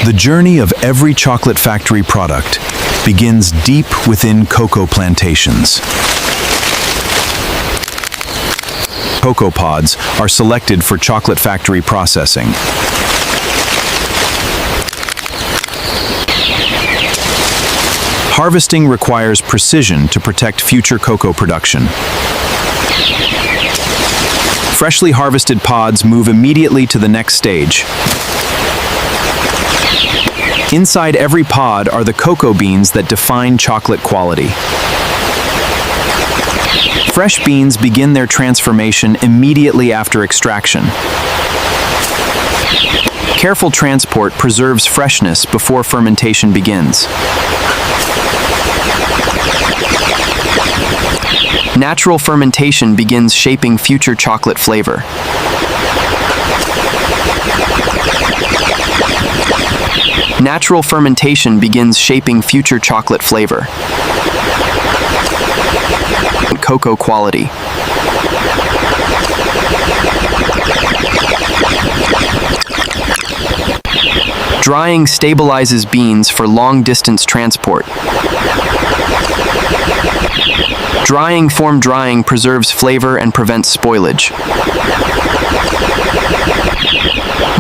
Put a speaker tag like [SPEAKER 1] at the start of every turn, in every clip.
[SPEAKER 1] The journey of every chocolate factory product begins deep within cocoa plantations. Cocoa pods are selected for chocolate factory processing. Harvesting requires precision to protect future cocoa production. Freshly harvested pods move immediately to the next stage. Inside every pod are the cocoa beans that define chocolate quality. Fresh beans begin their transformation immediately after extraction. Careful transport preserves freshness before fermentation begins. Natural fermentation begins shaping future chocolate flavor. Natural fermentation begins shaping future chocolate flavor. Cocoa quality. Drying stabilizes beans for long-distance transport. Drying preserves flavor and prevents spoilage.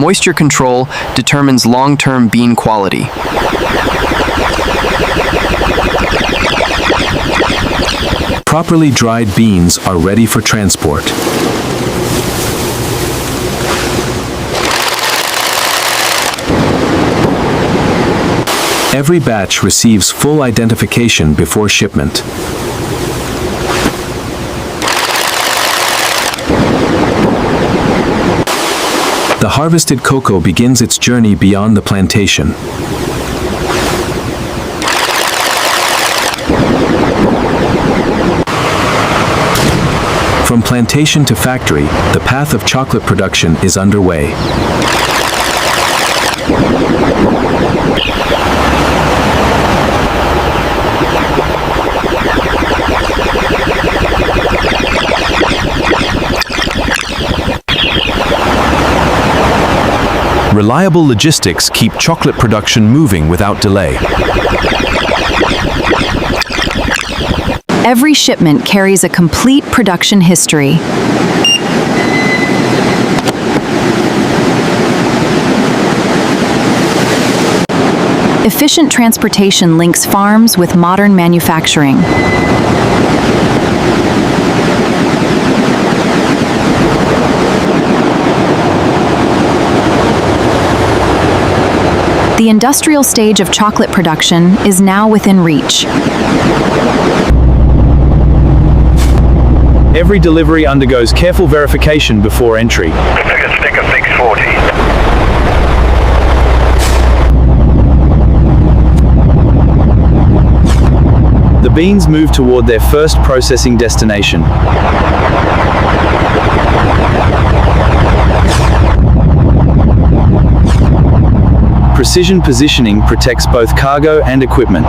[SPEAKER 1] Moisture control determines long-term bean quality. Properly dried beans are ready for transport. Every batch receives full identification before shipment. The harvested cocoa begins its journey beyond the plantation. From plantation to factory, the path of chocolate production is underway. Reliable logistics keep chocolate production moving without delay.
[SPEAKER 2] Every shipment carries a complete production history. Efficient transportation links farms with modern manufacturing. The industrial stage of chocolate production is now within reach.
[SPEAKER 1] Every delivery undergoes careful verification before entry.
[SPEAKER 3] Stick of 640.
[SPEAKER 1] The beans move toward their first processing destination. Precision positioning protects both cargo and equipment.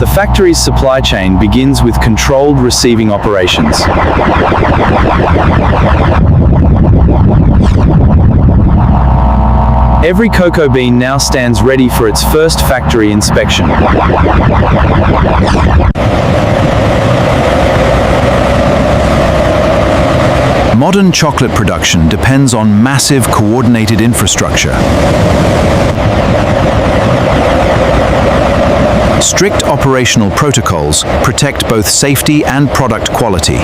[SPEAKER 1] The factory's supply chain begins with controlled receiving operations. Every cocoa bean now stands ready for its first factory inspection. Modern chocolate production depends on massive coordinated infrastructure. Strict operational protocols protect both safety and product quality.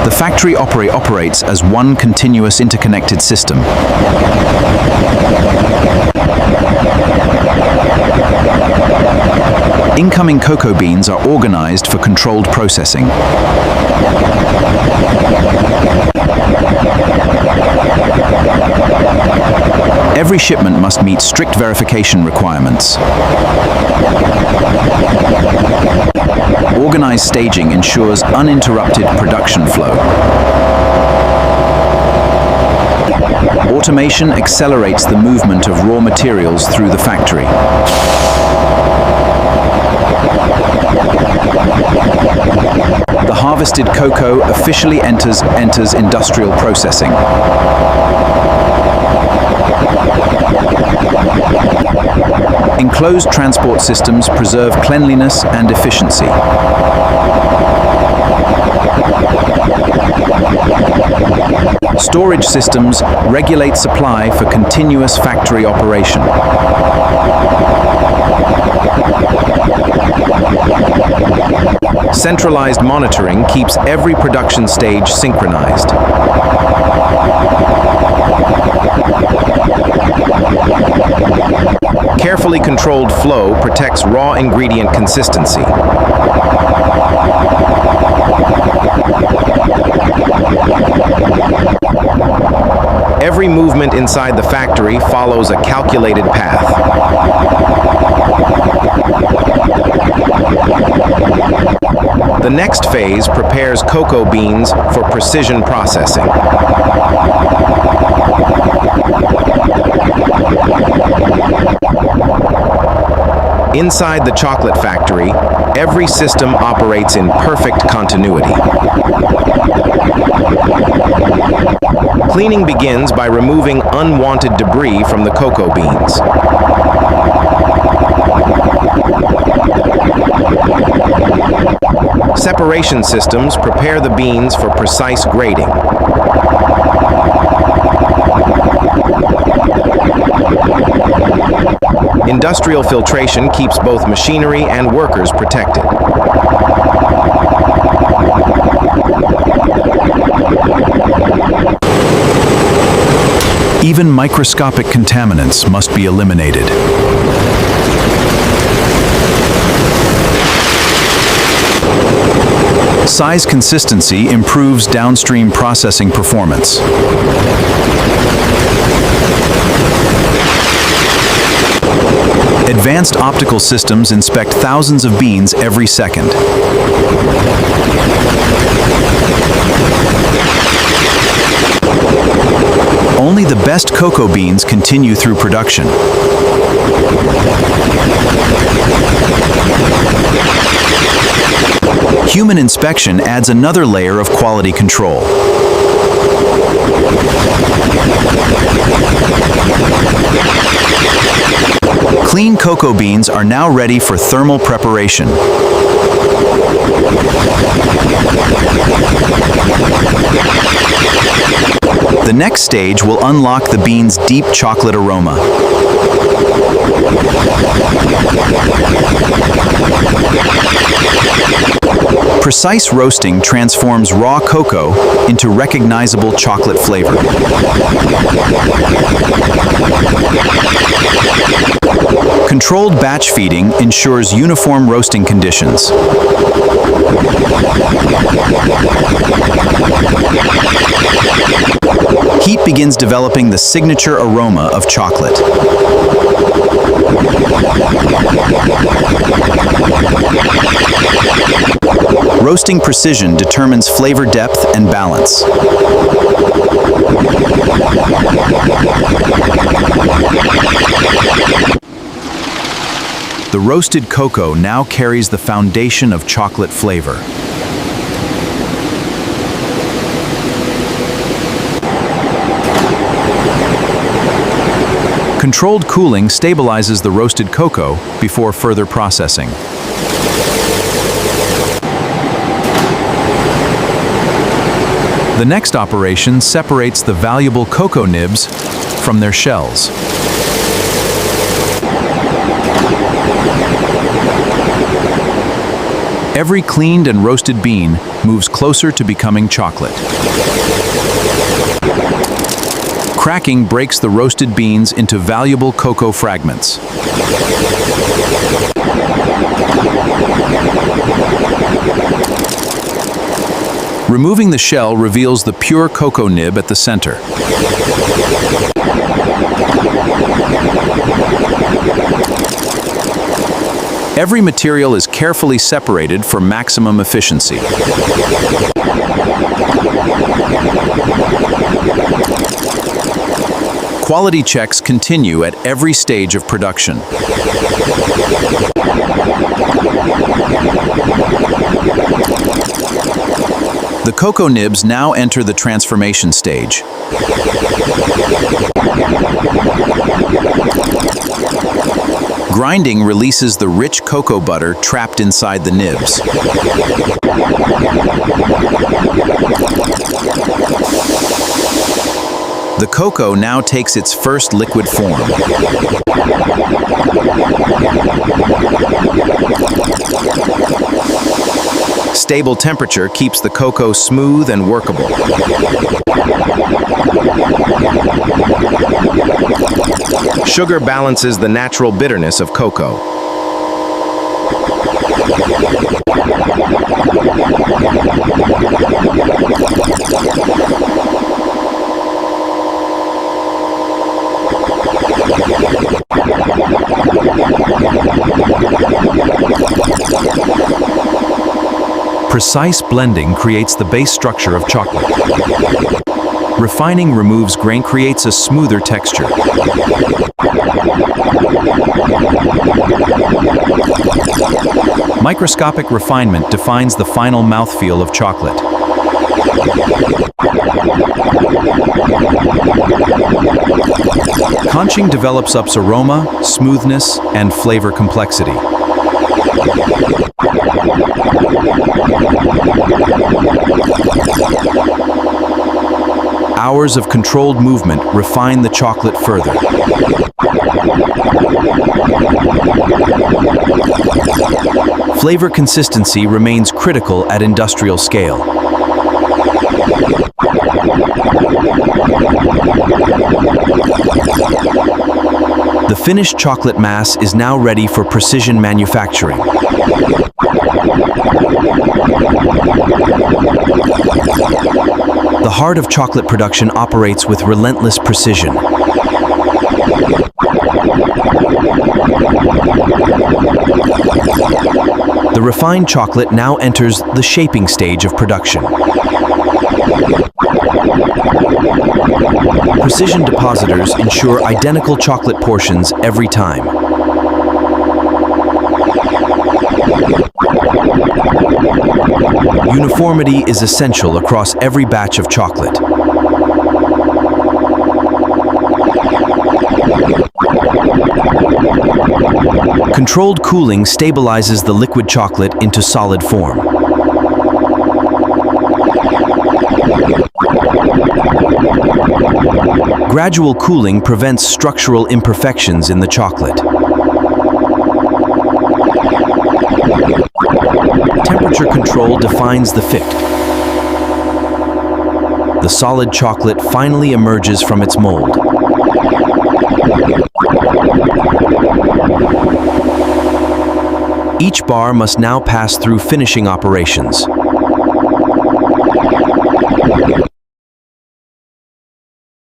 [SPEAKER 1] The factory operates as one continuous interconnected system. Incoming cocoa beans are organized for controlled processing. Every shipment must meet strict verification requirements. Organized staging ensures uninterrupted production flow. Automation accelerates the movement of raw materials through the factory. harvested cocoa officially enters industrial processing. Enclosed transport systems preserve cleanliness and efficiency. Storage systems regulate supply for continuous factory operation. Centralized monitoring keeps every production stage synchronized. Carefully controlled flow protects raw ingredient consistency. Every movement inside the factory follows a calculated path. The next phase prepares cocoa beans for precision processing. Inside the chocolate factory, every system operates in perfect continuity. Cleaning begins by removing unwanted debris from the cocoa beans. Separation systems prepare the beans for precise grading. Industrial filtration keeps both machinery and workers protected. Even microscopic contaminants must be eliminated. Size consistency improves downstream processing performance. Advanced optical systems inspect thousands of beans every second. Only the best cocoa beans continue through production. Human inspection adds another layer of quality control. Clean cocoa beans are now ready for thermal preparation. The next stage will unlock the beans' deep chocolate aroma. Precise roasting transforms raw cocoa into recognizable chocolate flavor. Controlled batch feeding ensures uniform roasting conditions. Heat begins developing the signature aroma of chocolate. Roasting precision determines flavor depth and balance. The roasted cocoa now carries the foundation of chocolate flavor. Controlled cooling stabilizes the roasted cocoa before further processing. The next operation separates the valuable cocoa nibs from their shells. Every cleaned and roasted bean moves closer to becoming chocolate. Cracking breaks the roasted beans into valuable cocoa fragments. Removing the shell reveals the pure cocoa nib at the center. Every material is carefully separated for maximum efficiency. Quality checks continue at every stage of production. The cocoa nibs now enter the transformation stage. Grinding releases the rich cocoa butter trapped inside the nibs. The cocoa now takes its first liquid form. Stable temperature keeps the cocoa smooth and workable. Sugar balances the natural bitterness of cocoa. Precise blending creates the base structure of chocolate. Refining removes grain, creates a smoother texture. Microscopic refinement defines the final mouthfeel of chocolate. Conching develops up's aroma, smoothness, and flavor complexity. Hours of controlled movement refine the chocolate further. Flavor consistency remains critical at industrial scale. The finished chocolate mass is now ready for precision manufacturing. The heart of chocolate production operates with relentless precision. The refined chocolate now enters the shaping stage of production. Precision depositors ensure identical chocolate portions every time. Uniformity is essential across every batch of chocolate. Controlled cooling stabilizes the liquid chocolate into solid form. Gradual cooling prevents structural imperfections in the chocolate. Temperature control defines the fit. The solid chocolate finally emerges from its mold. Each bar must now pass through finishing operations.